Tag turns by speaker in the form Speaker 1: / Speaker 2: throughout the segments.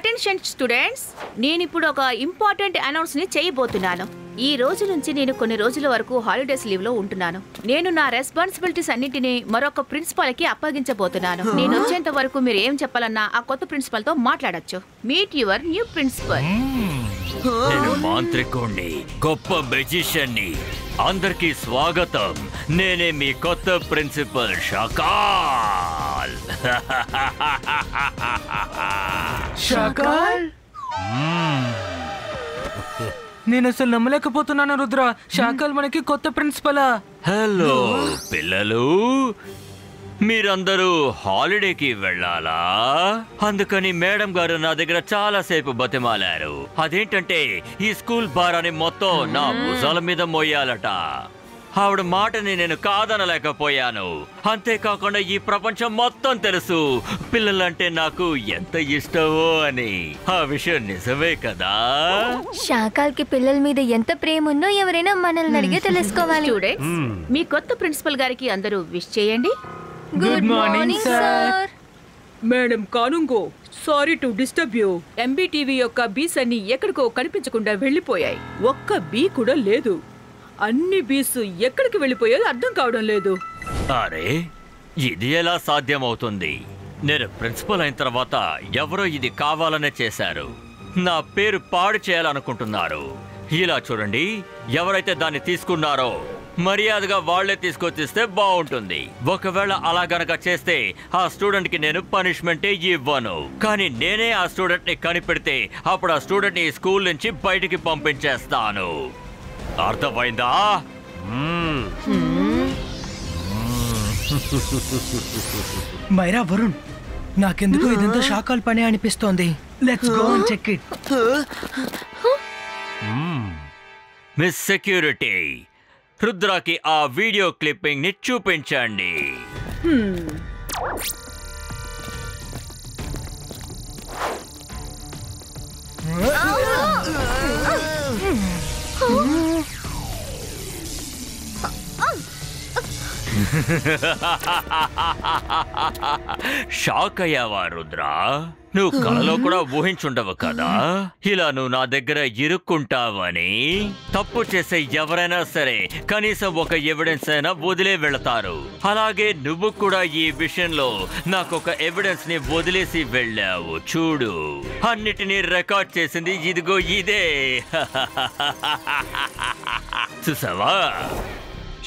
Speaker 1: Attention students, నేను ఇప్పుడు ఒక ఇంపార్టెంట్ అనౌన్స్ ని చేయబోతున్నాను. ఈ రోజు నుంచి నేను కొన్ని రోజుల వరకు హాలిడేస్ లీవ్ లో ఉంటున్నాను. నేను నా రెస్పాన్సిబిలిటీస్ అన్నింటినీ మరొక ప్రిన్సిపాల్ కి అప్పగించబోతున్నాను. నేను వచ్చేంత వరకు మీరు ఏం చెప్పాలన్నా ఆ కొత్త ప్రిన్సిపాల్ తో మాట్లాడొచ్చు. Meet your new principal.
Speaker 2: నేను మాంత్రికుణ్ణి, గొప్ప మెజిషియన్ని. అందరికీ స్వాగతం. నేనే మీ కొత్త ప్రిన్సిపల్ షకాల్.
Speaker 3: షకాల్? నేను అసలు నమ్మలేకపోతున్నాను రుద్ర. షకాల్ మనకి కొత్త ప్రిన్సిపలా?
Speaker 2: హలో పిల్లలు, మీరందరూ హాలిడేకి వెళ్ళాలా? అందుకని మేడం గారు నా దగ్గర చాలా సేపు బతిమాలారు. అదేంటంటే ఈ స్కూల్ భారాన్ని మొత్తం నా భుజాల మీద మోయాలట. ఆవిడ మాటని నేను కాదనలేకపోయాను. అంతేకాకుండా ఈ ప్రపంచం మొత్తం తెలుసు పిల్లలంటే నాకు ఎంత ఇష్టమో అని. ఆ విషయం నిజమే కదా?
Speaker 4: షకాల్ కి పిల్లల మీద ఎంత ప్రేమ ఉందో ఎవరైనా మనల్ని అడిగే తెలుసుకోవాలి.
Speaker 1: మీ కొత్త ప్రిన్సిపల్ గారికి అందరూ విష్ చేయండి.
Speaker 4: Good morning sir.
Speaker 5: Madam Kanoongo, sorry to disturb you. MBTV యొక్క బీస్ అన్ని ఎక్కడికో కనిపించకుండా వెళ్ళిపోయాయి. ఒక్క బీ కూడా లేదు. అన్ని బీస్ ఎక్కడికి వెళ్ళిపోయాయో అర్థం కావడం లేదు.
Speaker 2: అరే, ఇది ఎలా సాధ్యమవుతుంది? నేను ప్రిన్సిపల్ అయిన తర్వాత ఎవరో ఇది కావాలనే చేశారు. నా పేరు పాడు చేయాలనుకుంటున్నారు. ఇలా చూడండి, ఎవరైతే దాన్ని తీసుకున్నారో మర్యాదగా వాళ్లే తీసుకొచ్చిస్తే బాగుంటుంది. ఒకవేళ అలా గనక చేస్తే ఆ స్టూడెంట్ కి నేను పనిష్మెంటే ఇవ్వను. కానీ నేనే ఆ స్టూడెంట్ ని కనిపెడితే అప్పుడు ఆ స్టూడెంట్ ని స్కూల్ నుంచి బయటికి పంపించేస్తాను. అర్థమైందా?
Speaker 3: మైరా, వరుణ్, నాకెందుకు ఇదంతా షకాల్ పని అనిపిస్తోంది. Let's go and check it.
Speaker 2: Miss security, రుద్రాకి ఆ వీడియో క్లిప్పింగ్ ని చూపించండి. షాక్ అయ్యావా రుద్రా? నువ్వు కలలో కూడా ఊహించుండవు కదా ఇలా నువ్వు నా దగ్గర ఇరుక్కుంటావని. తప్పు చేసే ఎవరైనా సరే కనీసం ఒక ఎవిడెన్స్ అయినా వదిలే వెళతారు. అలాగే నువ్వు కూడా ఈ విషయంలో నాకొక ఎవిడెన్స్ ని వదిలేసి వెళ్ళావు. చూడు, అన్నిటినీ రికార్డ్ చేసింది ఇదిగో ఇదే. చూసావా?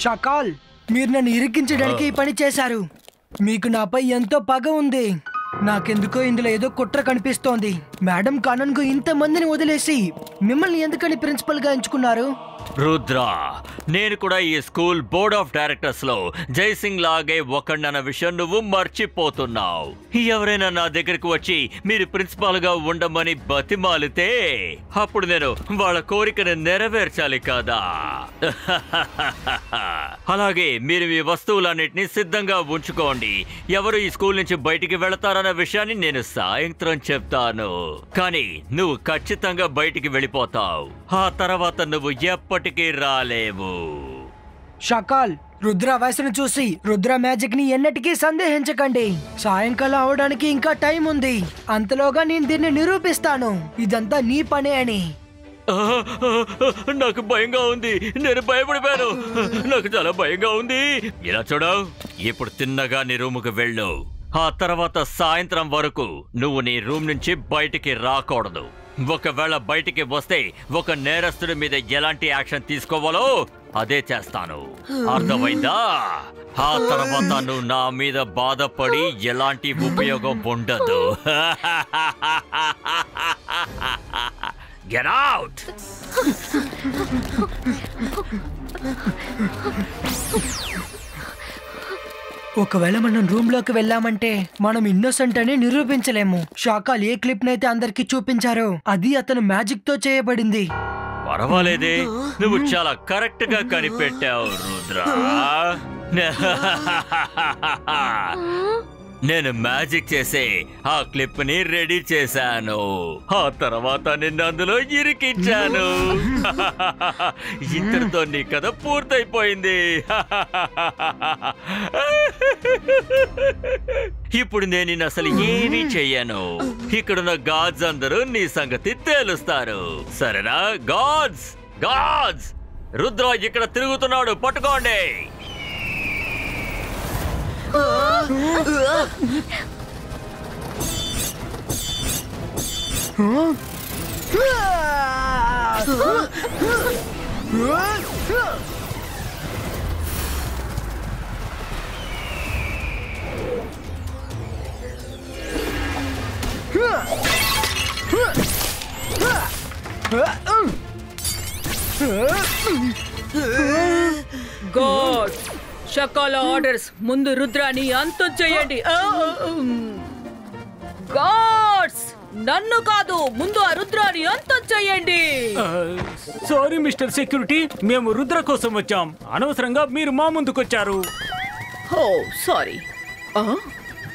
Speaker 3: షకాల్, మీరు నన్ను ఇరికించడానికి ఈ పని చేశారు. మీకు నాపై ఎంతో పగ ఉంది. నాకెందుకో ఇందులో ఏదో కుట్ర కనిపిస్తోంది. మేడం కానన్కు ఇంతమందిని వదిలేసి మిమ్మల్ని ఎందుకని ప్రిన్సిపల్ గా ఎంచుకున్నారు?
Speaker 2: రుద్ర, నేను కూడా ఈ స్కూల్ బోర్డ్ ఆఫ్ డైరెక్టర్స్ లో జైసింగ్ లాగే ఒకడన్న విషయం నువ్వు మర్చిపోతున్నావు. ఎవరైనా నా దగ్గరికి వచ్చి మీరు ప్రిన్సిపాల్ గా ఉండమని బతిమాలితే అప్పుడు నేను వాళ్ళ కోరికను నెరవేర్చాలి కదా. అలాగే మీరు మీ వస్తువులన్నిటినీ సిద్ధంగా ఉంచుకోండి. ఎవరు ఈ స్కూల్ నుంచి బయటికి వెళతారన్న విషయాన్ని నేను సాయంత్రం చెప్తాను. కానీ నువ్వు ఖచ్చితంగా బయటికి వెళ్ళిపోతావు. ఆ తర్వాత నువ్వు ఎప్పటికీ రాలేవు.
Speaker 3: షకాల్, రుద్ర వయసును చూసి రుద్ర మ్యాజిక్ ని ఎన్నటికీ సందేహించకండి. సాయంకాలం అవడానికి ఇంకా టైం ఉంది. అంతలోగా నేను దీన్ని నిరూపిస్తాను ఇదంతా నీ పనే అని.
Speaker 2: నాకు భయంగా ఉంది. నేను భయపడిపోయాను. నాకు చాలా భయంగా ఉంది. ఇలా చూడవు, ఇప్పుడు తిన్నగా నీ రూముకు వెళ్ళు. ఆ తర్వాత సాయంత్రం వరకు నువ్వు నీ రూమ్ నుంచి బయటికి రాకూడదు. ఒకవేళ బయటికి వస్తే ఒక నేరస్తుడి మీద ఎలాంటి యాక్షన్ తీసుకోవాలో అదే చేస్తాను. అర్థమైందా? ఆ తర్వాత నువ్వు నా మీద బాధపడి ఎలాంటి ఉపయోగం ఉండదు. Get out!
Speaker 3: ఒకవేళ మనం రూమ్ లోకి వెళ్ళామంటే మనం ఇన్నోసెంట్ అని నిరూపించలేము. షకాల్ ఏ క్లిప్ నైతే అందరికి చూపించారో అది అతను మ్యాజిక్ తో చేయబడింది.
Speaker 2: పర్వాలేదే, నువ్వు చాలా కరెక్ట్ గా కనిపెట్టావు రుద్ర. నేను మ్యాజిక్ చేసి ఆ క్లిప్ ని రెడీ చేశాను. ఆ తర్వాత నిన్ను అందులో ఇరికించాను. ఇంతటితో నీ కథ పూర్తయిపోయింది. ఇప్పుడు నేను నిన్ను అసలు ఏమీ చెయ్యను. ఇక్కడున్న గాడ్స్ అందరూ నీ సంగతి తేలుస్తారు. సరేనా? గాడ్స్ గాడ్స్, రుద్ర ఇక్కడ తిరుగుతున్నాడు, పట్టుకోండి.
Speaker 5: గాడ్, షకాల ఆర్డర్స్, ముందు రుద్రాని అంతం చేయండి. గాడ్స్, నన్ను కాదు, ముందు ఆ రుద్రాని అంతం చేయండి.
Speaker 6: సారీ మిస్టర్ సెక్యూరిటీ, మేము రుద్ర కోసం వచ్చాం. అనవసరంగా మీరు మా ముందుకొచ్చారు.
Speaker 5: ఓ సారీ.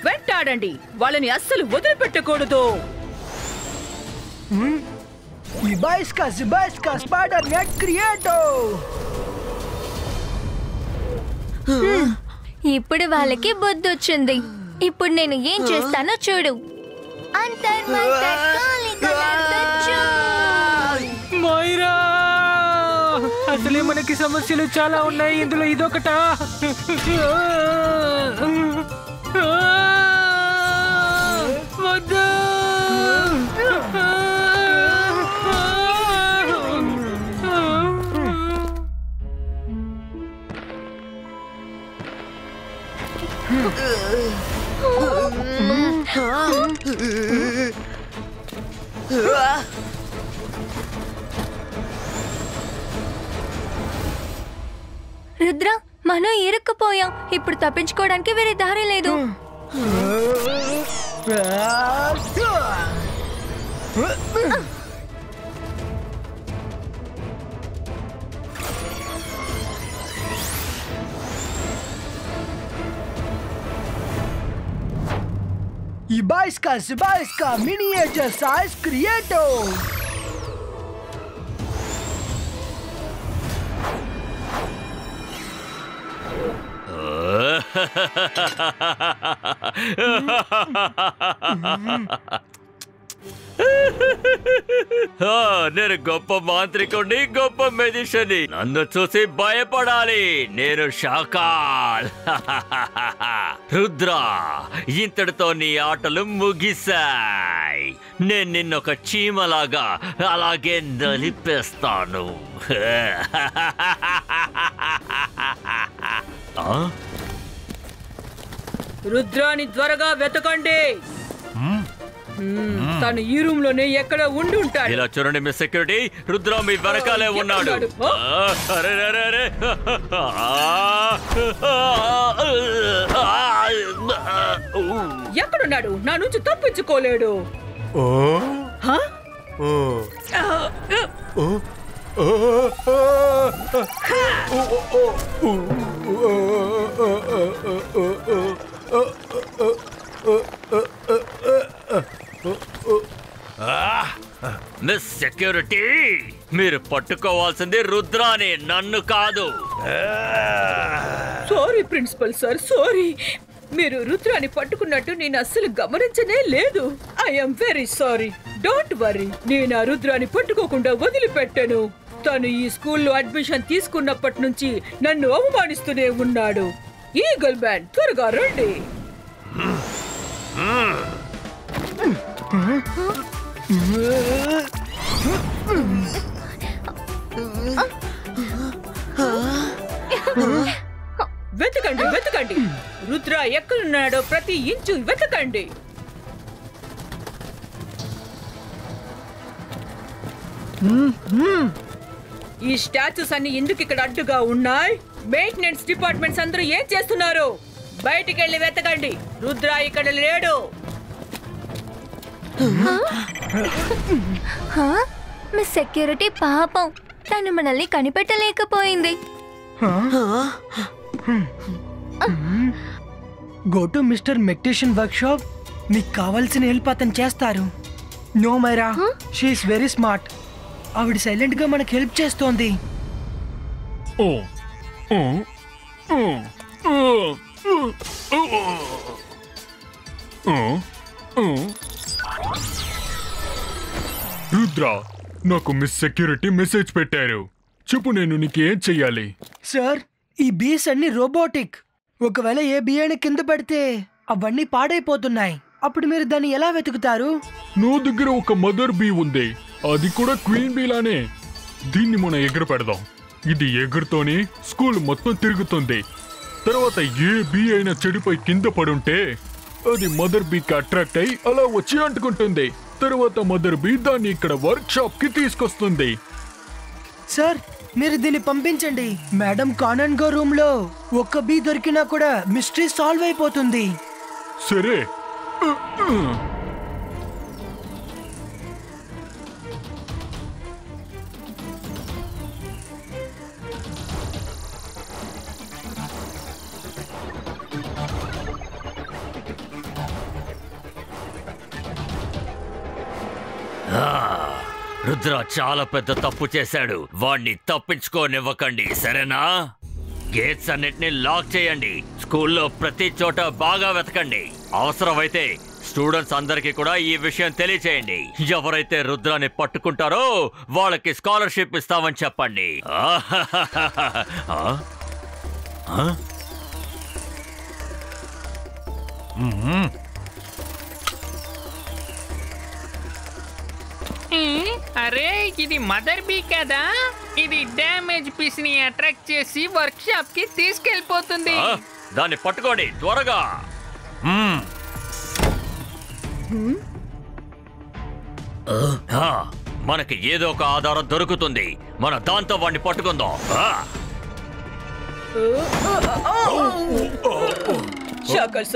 Speaker 5: వెంటాడండి, వాళ్ళని అస్సలు వదిలిపెట్టకూడదు.
Speaker 3: Ibaiska Spider-Man Creato!
Speaker 4: ఇప్పుడు వాళ్ళకి బుద్ధి వచ్చింది. ఇప్పుడు నేను ఏం చేస్తానో చూడు.
Speaker 6: మైరా, అసలే మనకి సమస్యలు చాలా ఉన్నాయి, ఇందులో ఇదొకటా? వద్దు.
Speaker 4: రుద్ర, మనం ఇరుక్కుపోయాం. ఇప్పుడు తప్పించుకోవడానికి వేరే దారి లేదు.
Speaker 3: Ibaiska Miniature Size Creato!
Speaker 2: నేను గొప్ప మాంత్రికుడిని, గొప్ప మెజిషియన్ని. నన్ను చూసి భయపడాలి. నేను షాకాల్. రుద్ర, ఇంతటితో నీ ఆటలు ముగిశాయి. నేను నిన్నొక చీమలాగా అలాగే నలిపేస్తాను.
Speaker 5: రుద్రాని త్వరగా వెతకండి. తను ఈ రూమ్ లోనే ఎక్కడ ఉండి ఉంటాడు.
Speaker 2: ఇలా చూడండి మిస్ సెక్యూరిటీ, రుద్ర మీ వెనకాలే ఉన్నాడు. అరే అరే అరే,
Speaker 5: ఎక్కడున్నాడు? నా నుంచి తప్పించుకోలేడు.
Speaker 2: మిస్ సెక్యూరిటీ, మీరు పట్టుకోవాల్సింది రుద్రాని, నన్ను కాదు.
Speaker 5: Sorry principal sir, sorry. మీరు రుద్రాని పట్టుకున్నట్టు నేను అస్సలు గమనించనే లేదు. I'm very sorry. Don't worry, నేను ఆ రుద్రాని పట్టుకోకుండా వదిలిపెట్టాను. తను ఈ స్కూల్లో అడ్మిషన్ తీసుకున్నప్పటి నుంచి నన్ను అవమానిస్తూనే ఉన్నాడు. ఈగల్ మ్యాన్, త్వరగా రండి. వెతకండి వెతకండి, రుద్ర ఎక్కడున్నాడో ప్రతి ఇంచు వెతకండి. ఈ స్టాచ్యూస్ అన్ని ఎందుకు ఇక్కడ అడ్డుగా ఉన్నాయి? మెయింటెనెన్స్ డిపార్ట్మెంట్స్ అందరూ ఏం చేస్తున్నారు? బయటికి వెళ్ళి వెతకండి. రుద్ర ఇక్కడ లేడు.
Speaker 4: మీ సెక్యూరిటీ పాపం, తను మనల్ని కనిపెట్టలేకపోయింది.
Speaker 3: Go to mister mechanician workshop. మీకు కావాల్సిన హెల్ప్ అతను చేస్తారు. No Maira, she is very smart. ఆవిడ సైలెంట్ గా మనకు హెల్ప్ చేస్తోంది.
Speaker 7: రుద్ర, నాకు మిస్ సెక్యూరిటీ మెసేజ్ పెట్టారు. చెప్పు, నేను నీకేం చెయ్యాలి?
Speaker 3: సార్, ఈ బీస్ అన్ని రోబోటిక్. ఒకవేళ ఏ బియ్యాన్ని కింద పడితే అవన్నీ పాడైపోతున్నాయి. అప్పుడు మీరు దాన్ని ఎలా వెతుకుతారు?
Speaker 7: నా దగ్గర ఒక మదర్ బీ ఉంది, అది కూడా క్వీన్ బీ లానే. దీన్ని మనం ఎగురు పెడదాం. ఇది ఎగురుతోనే స్కూల్ మొత్తం తిరుగుతుంది. తర్వాత ఏ బీ అయినా చెడిపోయి కింద పడుంటే అది మదర్ బీకి అట్రాక్ట్ అయి అలా వచ్చి అంటుకుంటుంది. తర్వాత మదర్ బీ దాన్ని ఇక్కడ వర్క్ షాప్ కి తీసుకొస్తుంది.
Speaker 3: సార్, మీరు దీన్ని పంపించండి. మేడం కానన్ గో రూమ్ లో ఒక్క బీ దొరికినా కూడా మిస్టరీ సాల్వ్ అయిపోతుంది.
Speaker 7: సరే.
Speaker 2: రుద్ర చాలా పెద్ద తప్పు చేశాడు. వాణ్ణి తప్పించుకోనివ్వకండి, సరేనా? గేట్స్ అన్నిటిని లాక్ చేయండి. స్కూల్లో ప్రతి చోట బాగా వెతకండి. అవసరమైతే స్టూడెంట్స్ అందరికీ కూడా ఈ విషయం తెలియచేయండి. ఎవరైతే రుద్రాన్ని పట్టుకుంటారో వాళ్ళకి స్కాలర్షిప్ ఇస్తామని చెప్పండి.
Speaker 8: అరే, ఇది మదర్ బీ కదా? ఇది డ్యామేజ్ పీస్ ని అట్రాక్ట్ చేసి వర్క్ షాప్ కి తీసుకెళ్ళిపోతుంది.
Speaker 2: దాన్ని పట్టుకోండి త్వరగా. మనకి ఏదో ఒక ఆధారం దొరుకుతుంది. మన దాంతో వాడిని పట్టుకుందాం.
Speaker 5: షకల్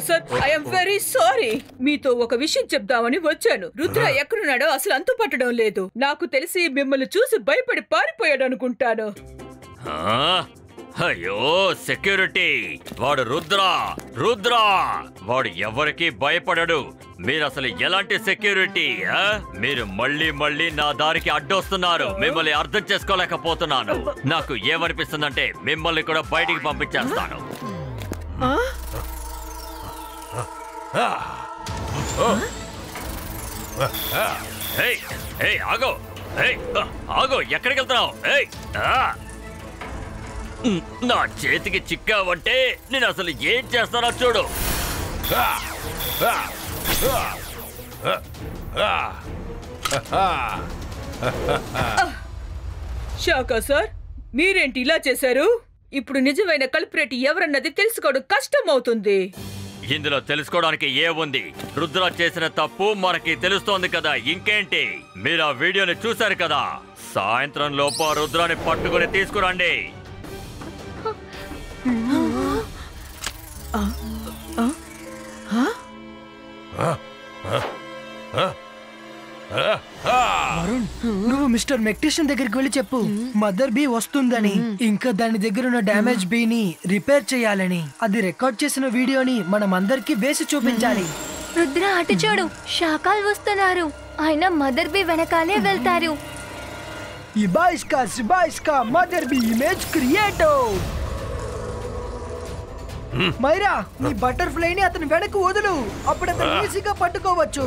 Speaker 5: సార్, ఐఎమ్ వెరీ సారీ. మీతో ఒక విషయం చెప్దామని వచ్చాను. రుద్ర ఎక్కడున్నాడో అసలు అంతు పట్టడం లేదు. నాకు తెలిసి మిమ్మల్ని చూసి భయపడి పారిపోయాడు అనుకుంటాను.
Speaker 2: అయ్యో సెక్యూరిటీ, వాడు రుద్ర వాడు ఎవరికి భయపడడు. మీరు అసలు ఎలాంటి సెక్యూరిటీ? మీరు మళ్ళీ నా దారికి అడ్డొస్తున్నారు. మిమ్మల్ని అర్థం చేసుకోలేకపోతున్నాను. నాకు ఏమనిపిస్తుందంటే మిమ్మల్ని కూడా బయటికి పంపించేస్తాను. ఆగో, ఎక్కడికి వెళ్తున్నావు? నా చేతికి చిక్కావంటే నేను అసలు ఏం చేస్తానో చూడు.
Speaker 5: షాకా సార్, మీరేంటి ఇలా చేశారు? ఇప్పుడు నిజమైన కల్ప్రేట్ ఎవరన్నది తెలుసుకోవడం కష్టం అవుతుంది.
Speaker 2: ఇందులో తెలుసుకోవడానికి ఏముంది? రుద్ర చేసిన తప్పు మనకి తెలుస్తోంది కదా, ఇంకేంటి? మీరు ఆ వీడియోని చూశారు కదా. సాయంత్రం లోపు రుద్రాన్ని పట్టుకుని తీసుకురండి.
Speaker 3: వరుణ్, నువ్వు మిస్టర్ మెక్టిషియన్ దగ్గరికి వెళ్ళి చెప్పు మదర్ బీ వస్తుందని, ఇంకా దాని దగ్గర ఉన్న డ్యామేజ్ బీని రిపేర్ చేయాలని. అది రికార్డ్ చేసిన వీడియోని మనం అందరికి వేసి చూపించాలి.
Speaker 4: రుద్ర, అటు చూడు, శాకాలు వస్తున్నారు. ఆయన మదర్ బీ వెనకాలే వెళ్తారు.
Speaker 3: ఇబాయిస్కా మదర్ బీ ఇమేజ్ క్రియేటో. మైరా, నీ బటర్ఫ్లై ని అతని వెనక వదులు. అప్పుడు అతను ఈజీగా పట్టుకోవచ్చు.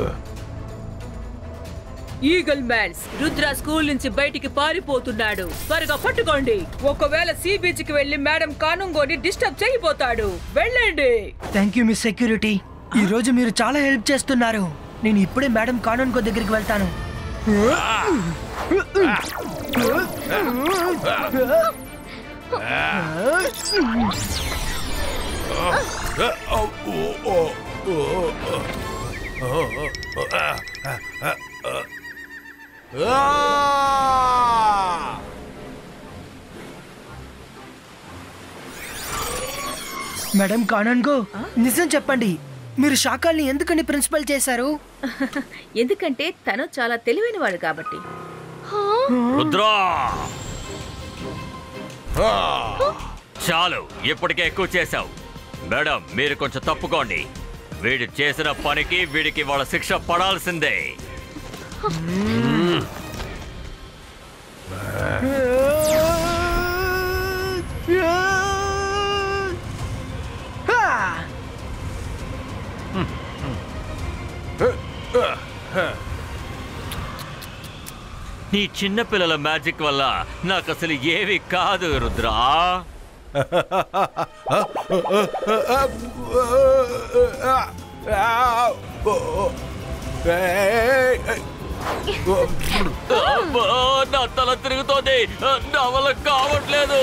Speaker 5: ఈగల్ మ్యాన్స్, రుద్ర స్కూల్ నుంచి బయటికి పారిపోతున్నాడు. త్వరగా పట్టుకోండి. ఒకవేళ సీ బీచ్ కి వెళ్లి మేడం కానుంగోని డిస్టర్బ్ చేయబోతాడు. వెళ్ళండి.
Speaker 3: Thank you miss security. ఈ రోజు మీరు చాలా హెల్ప్ చేస్తున్నారు. నేను ఇప్పుడే మేడం కానుంగో దగ్గరికి వెళ్తాను. మేడం కానన్గో, నిజం చెప్పండి, మీరు శాకాల్ని ఎందుకని ప్రిన్సిపల్ చేశారు?
Speaker 1: ఎందుకంటే తను చాలా తెలివైనవాడు కాబట్టి.
Speaker 2: రుద్రా, చాలు, ఇప్పటికే ఎక్కువ చేశావు. మేడం మీరు కొంచెం తప్పుకోండి. వీడు చేసిన పనికి వీడికి వాళ్ళ శిక్ష పడాల్సిందే. నీ చిన్నపిల్లల మ్యాజిక్ వల్ల నాకు అసలు ఏవి కాదు రుద్రా. నా తల తిరుగుతోంది, నా వల్ల కావట్లేదు.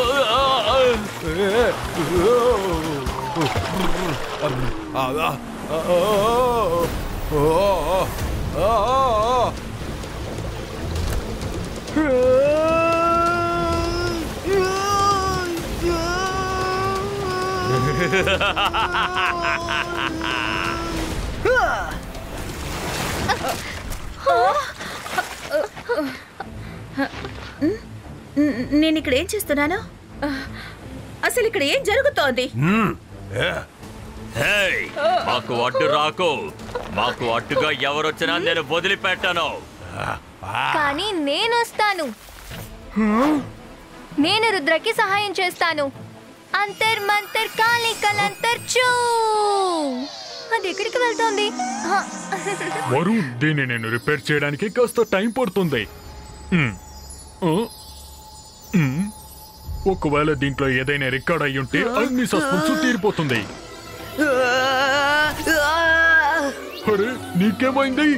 Speaker 1: నేను ఇక్కడ ఏం చేస్తున్నాను? అసలు ఇక్కడ ఏం జరుగుతోంది?
Speaker 2: మాకు అడ్డు రాకు. మాకు అడ్డుగా ఎవరొచ్చినా నేను వదిలిపెట్టాను.
Speaker 4: కానీ నేను వస్తాను. నేను రుద్రకి సహాయం చేస్తాను. అంతర్ మంతర్ కాలి కలంతర్ చూ. అది ఎక్కడికి వెళ్తోంది?
Speaker 7: వరుణ్, దీన్ని నేను రిపేర్ చేయడానికి కాస్త టైం పడుతుంది. ఒకవేళ దీంట్లో ఏదైనా రికార్డ్ అయ్యి ఉంటే అన్ని సస్పెన్స్ తీరిపోతుంది. అరే నీకేమైంది?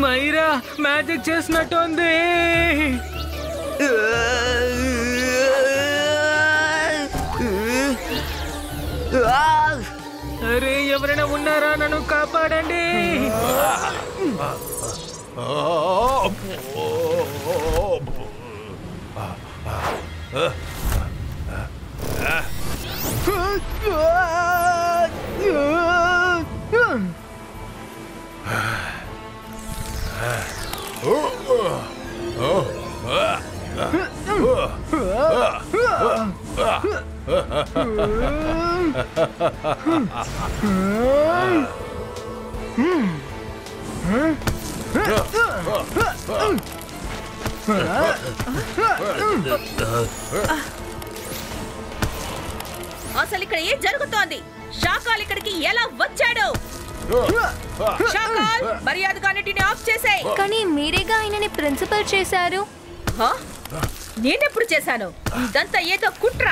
Speaker 6: మైరా మ్యాజిక్ చేసినట్టుంది. అరే ఎవరైనా ఉన్నారా? నన్ను కాపాడండి.
Speaker 1: అసలు ఇక్కడ ఏం జరుగుతోంది? షాకాల్ ఇక్కడికి ఎలా వచ్చాడు? షాకాల్, మర్యాదగా అన్నిటిని ఆఫ్ చేసేయ్.
Speaker 4: కానీ మీరేగా ఆయనని ప్రిన్సిపల్ చేశారు.
Speaker 1: నేనెప్పుడు చేశాను? ఇదంతా ఏదో కుట్ర.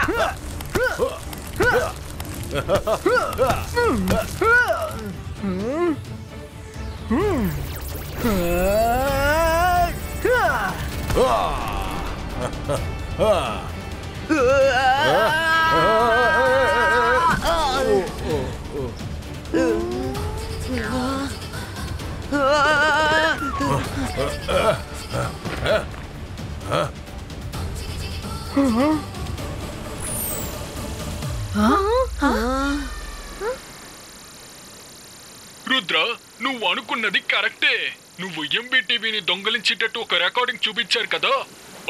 Speaker 7: రుద్ర, నువ్వు అనుకున్నది కరెక్టే. నువ్వు ఎంబీటీవీని దొంగలించేటట్టు ఒక రికార్డింగ్ చూపించారు కదా,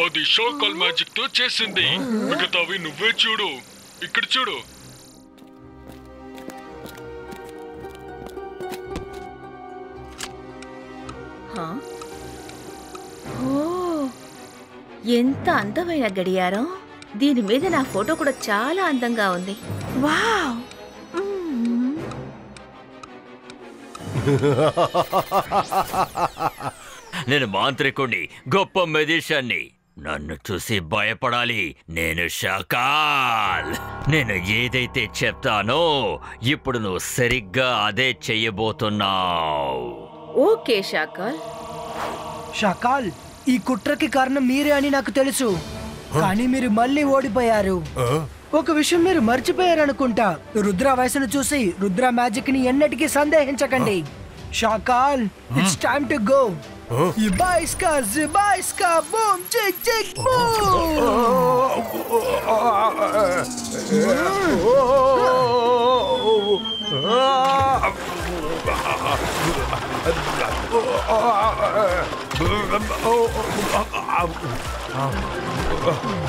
Speaker 7: అది షాకాల్ మ్యాజిక్ తో చేసింది. మిగతావి నువ్వే చూడు. ఇక్కడ చూడు.
Speaker 1: ఎంత అందమైన గడియారం. దీని మీద నా ఫోటో కూడా చాలా అందంగా ఉంది. వావ్!
Speaker 2: నేను మాంత్రికుణ్ణి, గొప్ప మెజిషియన్ని. నన్ను చూసి భయపడాలి. నేను షాకాల్. నేను ఏదైతే చెప్తానో ఇప్పుడు నువ్వు సరిగ్గా అదే చెయ్యబోతున్నావు.
Speaker 1: ఓకే షాకాల్.
Speaker 3: షాకాల్, ఈ కుట్రకి కారణం మీరే అని నాకు తెలుసు. కానీ మీరు మళ్ళీ ఓడిపోయారు. ఒక విషయం మీరు మర్చిపోయారనుకుంటా. రుద్ర వయసును చూసి రుద్ర మ్యాజిక్ ని ఎన్నటికీ సందేహించకండి. Shakaal, it's time to go. ఇబాయిస్కా జిబాయిస్కా బూమ్ చిక్ చిక్ బూమ్.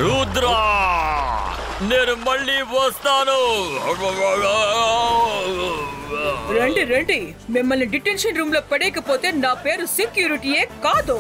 Speaker 2: రుద్ర నేను మళ్ళీ వస్తాను.
Speaker 5: రండి రండి, మిమ్మల్ని డిటెన్షన్ రూమ్ లో పడేయకపోతే నా పేరు సెక్యూరిటీయే కాదు.